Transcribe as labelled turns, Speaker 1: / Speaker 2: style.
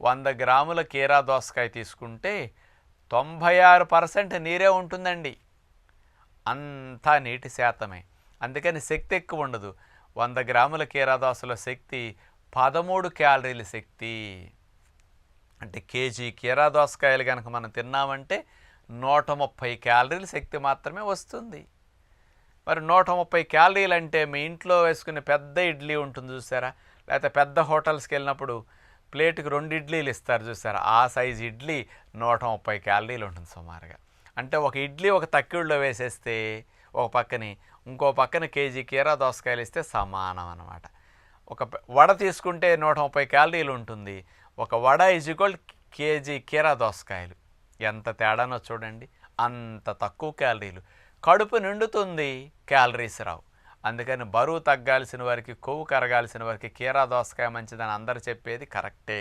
Speaker 1: 100 గ్రాముల కీరా దోసకాయ తీసుకుంటే 96% నీరే ఉంటుందండి. అంతా నీటి శాతమే. అందుకని శక్తి ఎక్కువ ఉండదు. 100 గ్రాముల కీరా దోసలో శక్తి 13 క్యాలరీల శక్తి. అంటే కేజీ కీరా దోసకాయలు కనుక మనం తిన్నామంటే 130 క్యాలరీల శక్తి మాత్రమే వస్తుంది. మరి 130 క్యాలరీలు అంటే మీ ఇంట్లో వేసుకునే పెద్ద ఇడ్లీ ఉంటుంది చూసారా, లేకపోతే పెద్ద హోటల్స్కి వెళ్ళినప్పుడు ప్లేట్కి 2 ఇడ్లీలు ఇస్తారు చూసారా, ఆ సైజు ఇడ్లీ 130 క్యాలరీలు ఉంటుంది సుమారుగా. అంటే ఒక ఇడ్లీ ఒక తక్కిళ్ళలో వేసేస్తే ఒక పక్కని ఇంకో పక్కన కేజీ కీరా దోసకాయలు ఇస్తే సమానం అన్నమాట. ఒక వడ తీసుకుంటే 130 క్యాలరీలు ఉంటుంది. ఒక వడ ఈజ్ఈక్వల్ కేజీ కీరా దోసకాయలు. ఎంత తేడానో చూడండి. అంత తక్కువ క్యాలరీలు. కడుపు నిండుతుంది, క్యాలరీస్ రావు. అందుకని బరువు తగ్గాల్సిన వారికి, కొవ్వు కరగాల్సిన వారికి కీరా దోసకాయ మంచిదని అందరు చెప్పేది కరెక్టే.